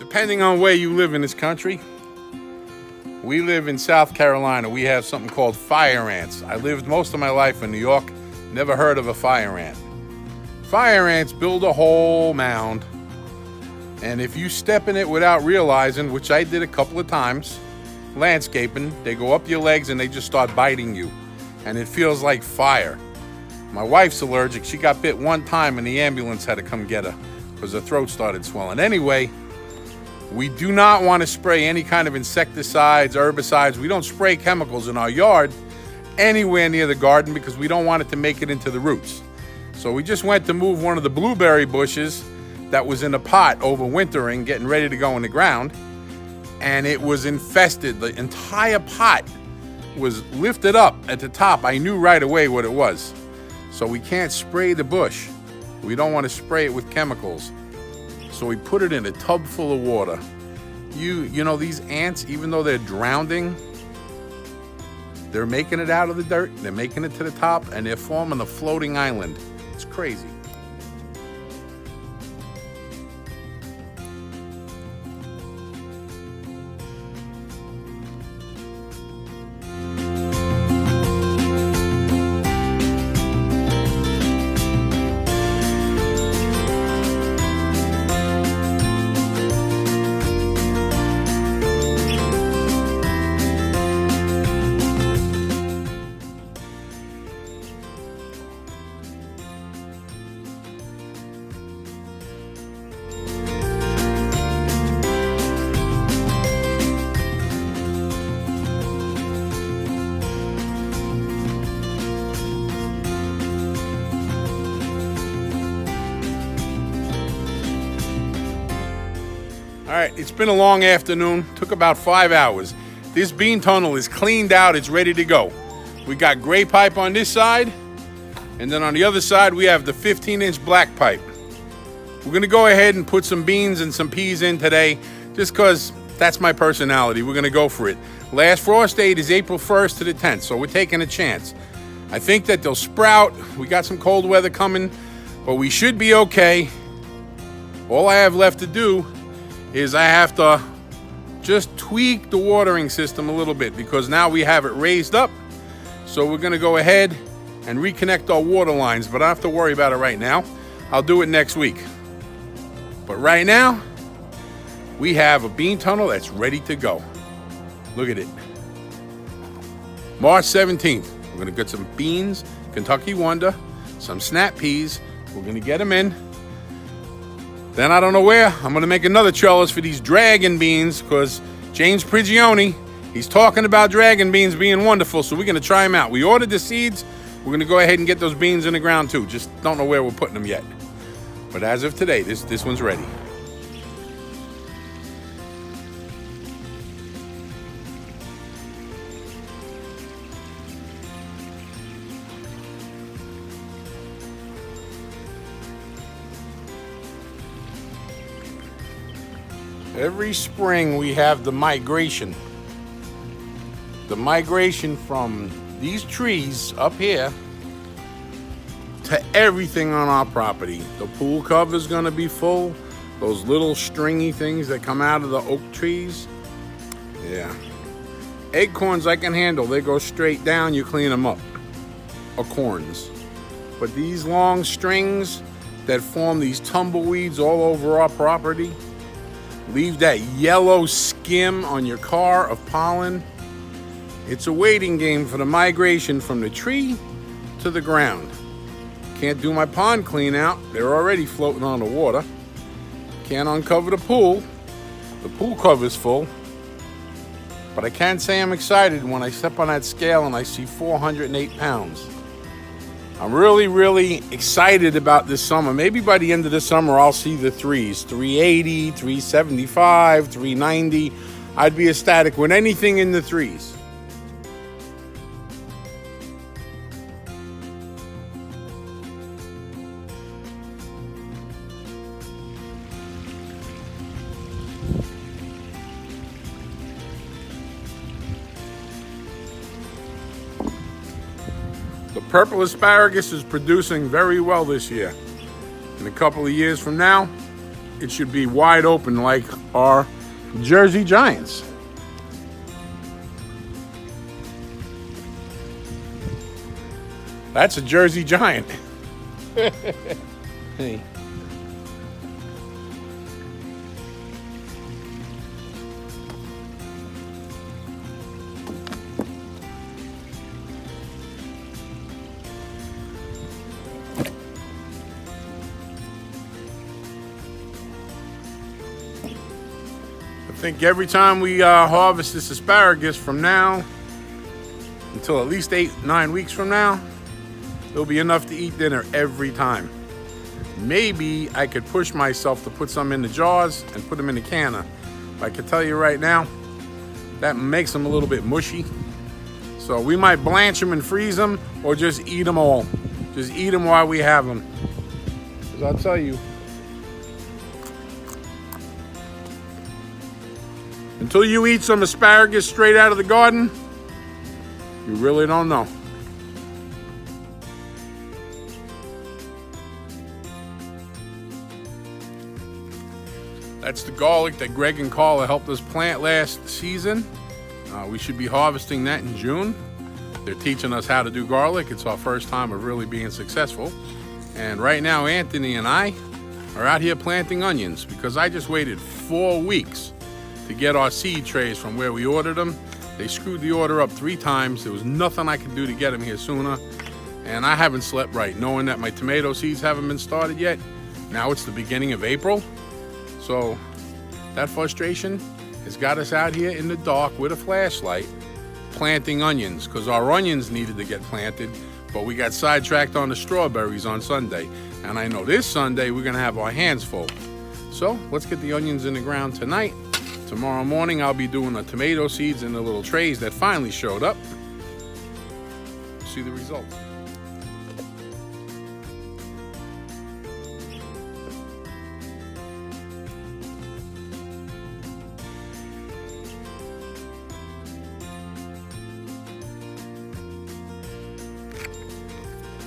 Depending on where you live in this country, we live in South Carolina. We have something called fire ants. I lived most of my life in New York, never heard of a fire ant. Fire ants build a whole mound, and if you step in it without realizing, which I did a couple of times, landscaping, they go up your legs and they just start biting you, and it feels like fire. My wife's allergic. She got bit one time and the ambulance had to come get her because her throat started swelling. Anyway, we do not want to spray any kind of insecticides, herbicides. We don't spray chemicals in our yard anywhere near the garden because we don't want it to make it into the roots. So we just went to move one of the blueberry bushes that was in a pot overwintering, getting ready to go in the ground, and it was infested. The entire pot was lifted up at the top. I knew right away what it was. So we can't spray the bush. We don't want to spray it with chemicals. So we put it in a tub full of water. You know, these ants, even though they're drowning, they're making it out of the dirt, they're making it to the top, and they're forming a floating island. It's crazy. All right, it's been a long afternoon, took about 5 hours. This bean tunnel is cleaned out, it's ready to go. We got gray pipe on this side, and then on the other side we have the 15-inch black pipe. We're gonna go ahead and put some beans and some peas in today, just cause that's my personality. We're gonna go for it. Last frost date is April 1st to the 10th, so we're taking a chance. I think that they'll sprout. We got some cold weather coming, but we should be okay. All I have left to do is I have to just tweak the watering system a little bit because now we have it raised up. So we're gonna go ahead and reconnect our water lines, but I don't have to worry about it right now. I'll do it next week. But right now, we have a bean tunnel that's ready to go. Look at it. March 17th, we're gonna get some beans, Kentucky Wonder, some snap peas. We're gonna get them in. Then I don't know where, I'm gonna make another trellis for these dragon beans because James Prigioni, he's talking about dragon beans being wonderful, so we're gonna try them out. We ordered the seeds, we're gonna go ahead and get those beans in the ground too. Just don't know where we're putting them yet. But as of today, this one's ready. Every spring we have the migration. The migration from these trees up here to everything on our property. The pool cover is gonna be full. Those little stringy things that come out of the oak trees. Yeah. Acorns I can handle. They go straight down, you clean them up. Acorns. But these long strings that form these tumbleweeds all over our property, leave that yellow skim on your car of pollen. It's a waiting game for the migration from the tree to the ground. Can't do my pond clean out. They're already floating on the water. Can't uncover the pool. The pool cover's full. But I can say I'm excited when I step on that scale and I see 408 pounds. I'm really, really excited about this summer. Maybe by the end of the summer, I'll see the threes, 380, 375, 390. I'd be ecstatic with anything in the threes. The purple asparagus is producing very well this year. In a couple of years from now, it should be wide open like our Jersey Giants. That's a Jersey Giant. Hey. I think every time we harvest this asparagus from now until at least 8-9 weeks from now, there'll be enough to eat dinner every time. Maybe I could push myself to put some in the jars and put them in the canner. But I can tell you right now, that makes them a little bit mushy. So we might blanch them and freeze them, or just eat them all. Just eat them while we have them. Because I'll tell you, until you eat some asparagus straight out of the garden, you really don't know. That's the garlic that Greg and Carla helped us plant last season. We should be harvesting that in June. They're teaching us how to do garlic. It's our first time of really being successful. And right now, Anthony and I are out here planting onions because I just waited 4 weeks to get our seed trays from where we ordered them. They screwed the order up 3 times. There was nothing I could do to get them here sooner. And I haven't slept right, knowing that my tomato seeds haven't been started yet. Now it's the beginning of April. So that frustration has got us out here in the dark with a flashlight planting onions, because our onions needed to get planted, but we got sidetracked on the strawberries on Sunday. And I know this Sunday we're gonna have our hands full. So let's get the onions in the ground tonight. Tomorrow morning I'll be doing the tomato seeds in the little trays that finally showed up. See the results.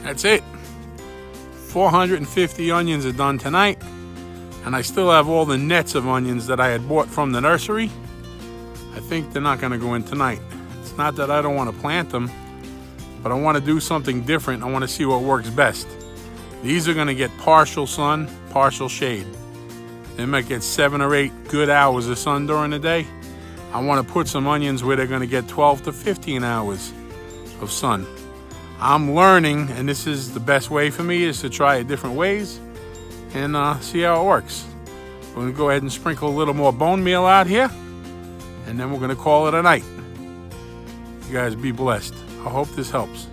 That's it. 450 onions are done tonight. And I still have all the nets of onions that I had bought from the nursery. I think they're not going to go in tonight. It's not that I don't want to plant them, but I want to do something different. I want to see what works best. These are going to get partial sun, partial shade. They might get 7 or 8 good hours of sun during the day. I want to put some onions where they're going to get 12 to 15 hours of sun. I'm learning, and this is the best way for me, is to try it different ways and see how it works. We're going to go ahead and sprinkle a little more bone meal out here, and then we're going to call it a night. You guys be blessed. I hope this helps.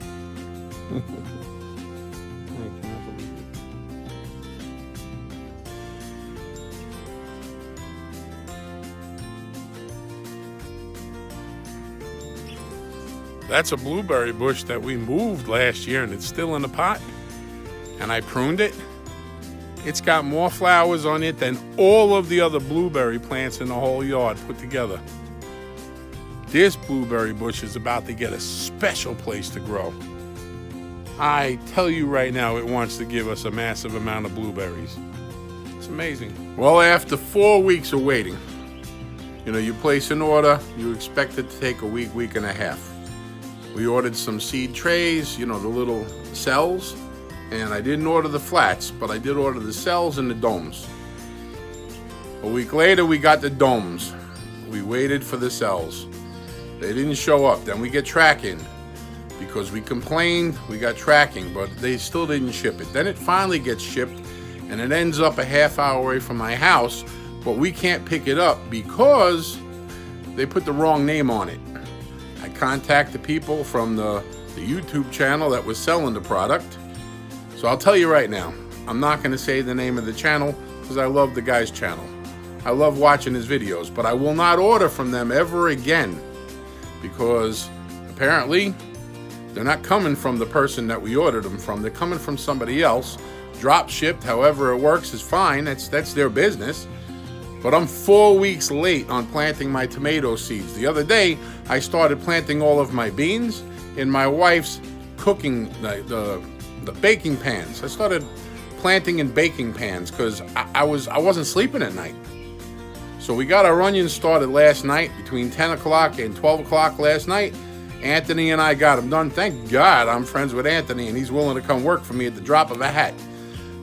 That's a blueberry bush that we moved last year, and it's still in the pot, and I pruned it. It's got more flowers on it than all of the other blueberry plants in the whole yard put together. This blueberry bush is about to get a special place to grow. I tell you right now, it wants to give us a massive amount of blueberries. It's amazing. Well, after 4 weeks of waiting, you place an order, you expect it to take a week, week and a half. We ordered some seed trays, the little cells, and I didn't order the flats, but I did order the cells and the domes. A week later, we got the domes. We waited for the cells. They didn't show up. Then we get tracking. Because we complained, we got tracking, but they still didn't ship it. Then it finally gets shipped, and it ends up a half hour away from my house, but we can't pick it up because they put the wrong name on it. I contacted people from the YouTube channel that was selling the product. So I'll tell you right now, I'm not going to say the name of the channel because I love the guy's channel. I love watching his videos, but I will not order from them ever again because apparently they're not coming from the person that we ordered them from. They're coming from somebody else. Drop shipped, however it works is fine. That's their business. But I'm 4 weeks late on planting my tomato seeds. The other day, I started planting all of my beans in my wife's cooking, the baking pans. I started planting in baking pans because I wasn't sleeping at night. So we got our onions started last night between 10 o'clock and 12 o'clock last night. Anthony and I got them done. Thank God I'm friends with Anthony and he's willing to come work for me at the drop of a hat.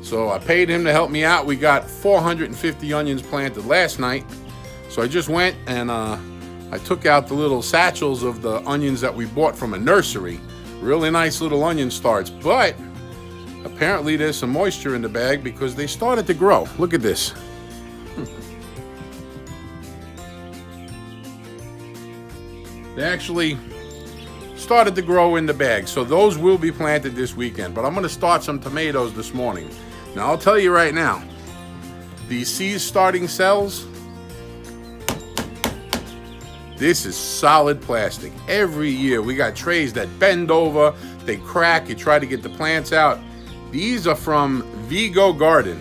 So I paid him to help me out. We got 450 onions planted last night. So I just went and I took out the little satchels of the onions that we bought from a nursery. Really nice little onion starts, but apparently there's some moisture in the bag because they started to grow. Look at this. They actually started to grow in the bag, so those will be planted this weekend. But I'm going to start some tomatoes this morning. Now I'll tell you right now, these seed starting cells, this is solid plastic. Every year we got trays that bend over, they crack, you try to get the plants out. These are from Vigo Garden.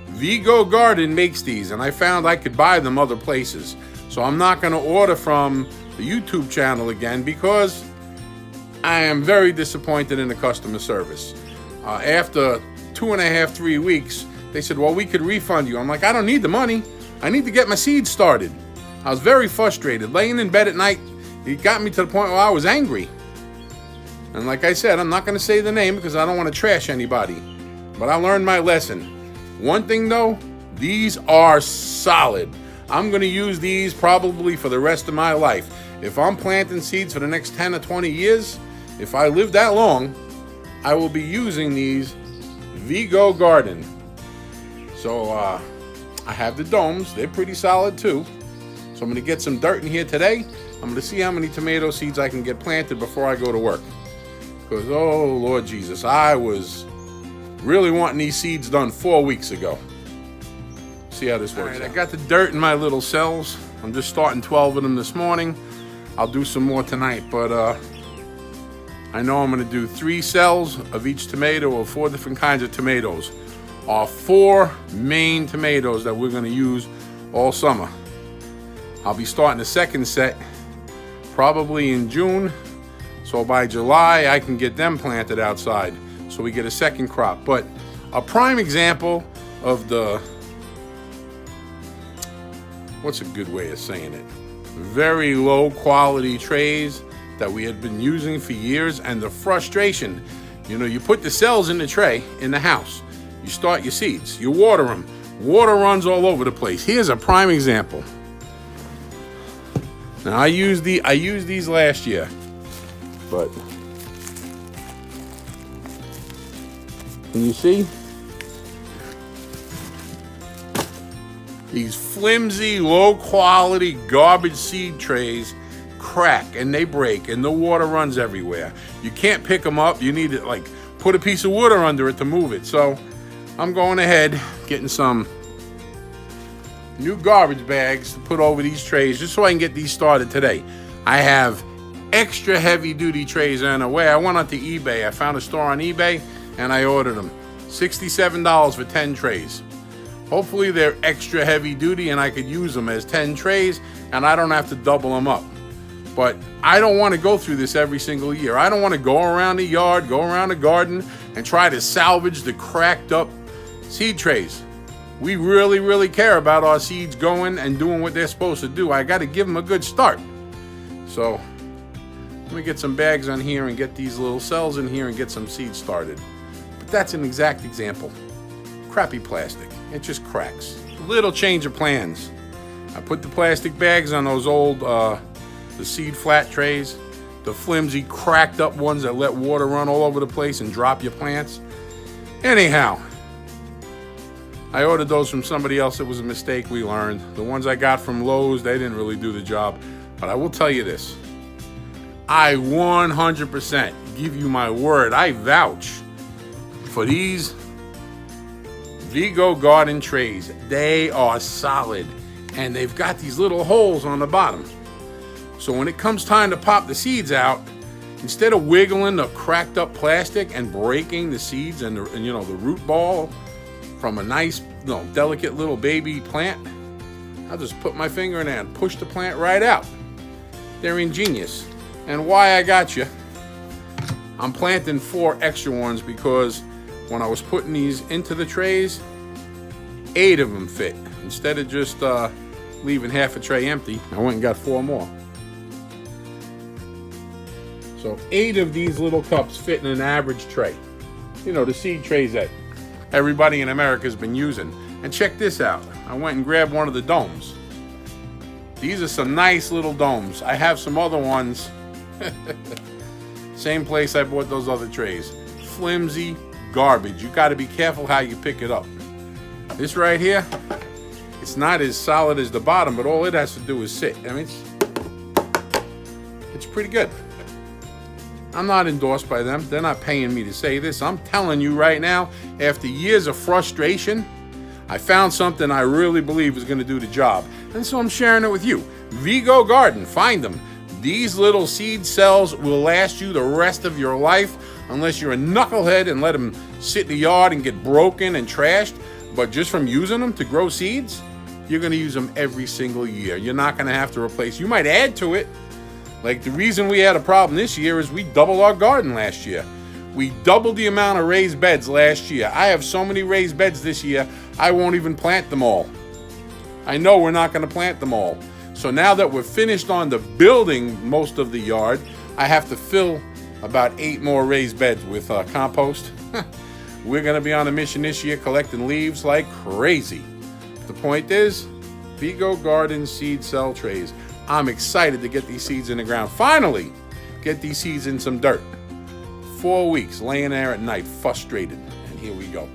Vigo Garden makes these, and I found I could buy them other places. So I'm not going to order from the YouTube channel again because I am very disappointed in the customer service. After 2.5, 3 weeks, they said, well, we could refund you. I'm like, I don't need the money. I need to get my seeds started. I was very frustrated. Laying in bed at night, it got me to the point where I was angry. And like I said, I'm not going to say the name because I don't want to trash anybody. But I learned my lesson. One thing though, these are solid. I'm going to use these probably for the rest of my life. If I'm planting seeds for the next 10 or 20 years, if I live that long, I will be using these Vigo Garden. So I have the domes. They're pretty solid too. So I'm going to get some dirt in here today. I'm going to see how many tomato seeds I can get planted before I go to work. Because, oh, Lord Jesus, I was really wanting these seeds done 4 weeks ago. See how this works. All right, I got the dirt in my little cells. I'm just starting 12 of them this morning. I'll do some more tonight, but I know I'm going to do 3 cells of each tomato or 4 different kinds of tomatoes. Our 4 main tomatoes that we're going to use all summer. I'll be starting the second set probably in June. So by July, I can get them planted outside. So we get a second crop. But a prime example of the, what's a good way of saying it? Very low quality trays that we had been using for years, and the frustration. You know, you put the cells in the tray in the house. You start your seeds. You water them. Water runs all over the place. Here's a prime example. Now I used these last year, but can you see? These flimsy, low-quality garbage seed trays crack and they break and the water runs everywhere. You can't pick them up. You need to like put a piece of water under it to move it. So I'm going ahead, getting some new garbage bags to put over these trays just so I can get these started today. I have extra heavy-duty trays on the way. I went onto eBay. I found a store on eBay and I ordered them. $67 for 10 trays. Hopefully they're extra heavy duty and I could use them as 10 trays and I don't have to double them up. But I don't want to go through this every single year. I don't want to go around the yard, go around the garden and try to salvage the cracked up seed trays. We really, really care about our seeds going and doing what they're supposed to do. I got to give them a good start. So let me get some bags on here and get these little cells in here and get some seeds started. But that's an exact example. Crappy plastic. It just cracks. Little change of plans. I put the plastic bags on those old the seed flat trays, the flimsy cracked up ones that let water run all over the place and drop your plants. Anyhow, I ordered those from somebody else. It was a mistake, we learned. The ones I got from Lowe's, they didn't really do the job. But I will tell you this. I 100% give you my word. I vouch for these Vigo Garden trays. They are solid and they've got these little holes on the bottom. So when it comes time to pop the seeds out, instead of wiggling the cracked up plastic and breaking the seeds and the root ball from a nice, delicate little baby plant, I'll just put my finger in there and push the plant right out. They're ingenious. And why I got you, I'm planting 4 extra ones because when I was putting these into the trays, 8 of them fit. Instead of just leaving half a tray empty, I went and got 4 more. So 8 of these little cups fit in an average tray. You know, the seed trays that everybody in America has been using. And check this out. I went and grabbed one of the domes. These are some nice little domes. I have some other ones. Same place I bought those other trays. Flimsy garbage. You got to be careful how you pick it up. This right here, it's not as solid as the bottom, but all it has to do is sit. I mean, it's pretty good. I'm not endorsed by them. They're not paying me to say this. I'm telling you right now, after years of frustration, I found something I really believe is going to do the job. And so I'm sharing it with you. Vigo Garden, find them. These little seed cells will last you the rest of your life unless you're a knucklehead and let them sit in the yard and get broken and trashed. But just from using them to grow seeds, you're going to use them every single year. You're not going to have to replace. You might add to it. Like the reason we had a problem this year is we doubled our garden last year. We doubled the amount of raised beds last year. I have so many raised beds this year, I won't even plant them all. I know we're not going to plant them all. So now that we're finished on the building most of the yard, I have to fill about 8 more raised beds with compost. We're going to be on a mission this year collecting leaves like crazy. The point is, Vigo Garden seed cell trays. I'm excited to get these seeds in the ground. Finally, get these seeds in some dirt. 4 weeks laying there at night, frustrated. And here we go.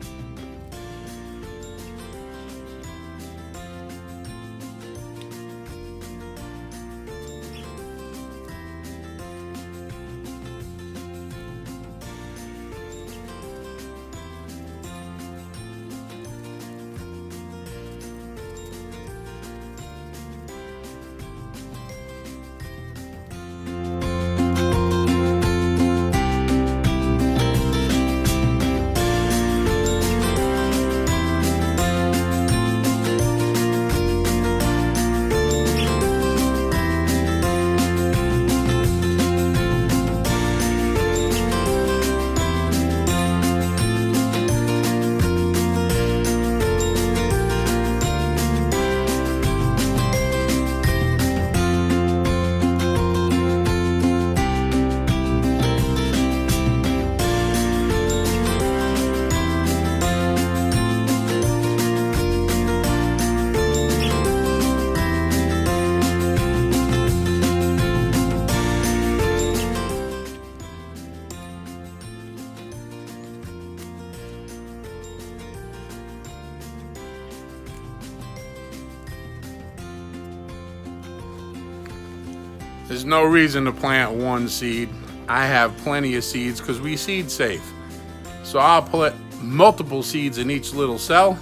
There's no reason to plant one seed. I have plenty of seeds because we seed save. So I'll put multiple seeds in each little cell,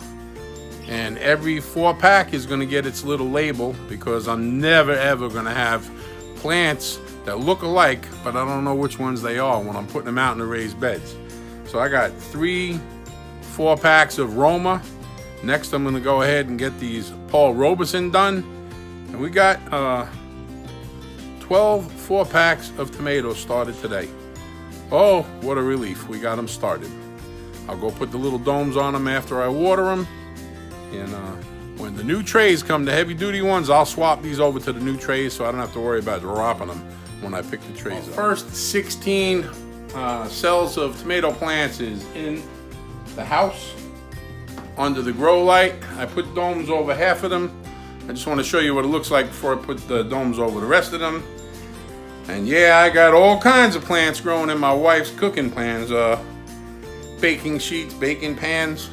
and every 4-pack is going to get its little label because I'm never ever going to have plants that look alike, but I don't know which ones they are when I'm putting them out in the raised beds. So I got 3 4-packs of Roma. Next I'm going to go ahead and get these Paul Robeson done. And we got 12 4-packs of tomatoes started today. Oh, what a relief. We got them started. I'll go put the little domes on them after I water them. And when the new trays come, the heavy duty ones, I'll swap these over to the new trays so I don't have to worry about dropping them when I pick the trays up. First 16 cells of tomato plants is in the house under the grow light. I put domes over half of them. I just want to show you what it looks like before I put the domes over the rest of them. And yeah, I got all kinds of plants growing in my wife's cooking pans, baking sheets, baking pans.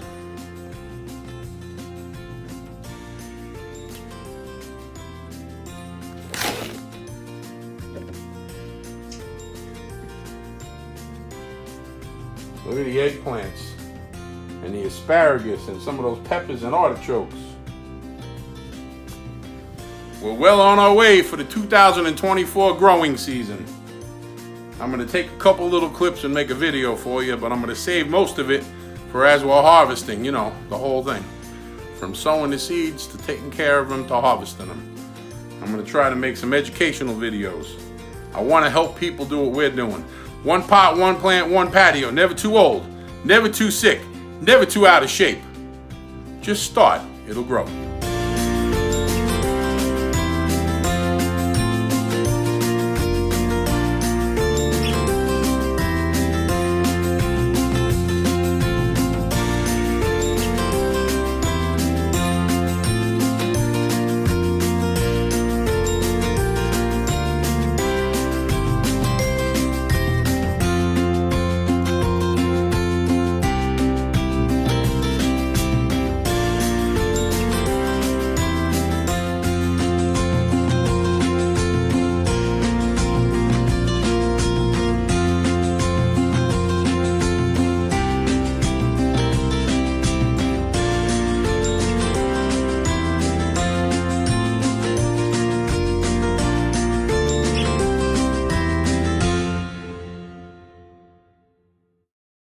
Look at the eggplants and the asparagus and some of those peppers and artichokes. We're well on our way for the 2024 growing season. I'm going to take a couple little clips and make a video for you, but I'm going to save most of it for as we're harvesting, you know, the whole thing. From sowing the seeds to taking care of them to harvesting them. I'm going to try to make some educational videos. I want to help people do what we're doing. 1 pot, 1 plant, 1 patio. Never too old. Never too sick, never too out of shape. Just start, it'll grow.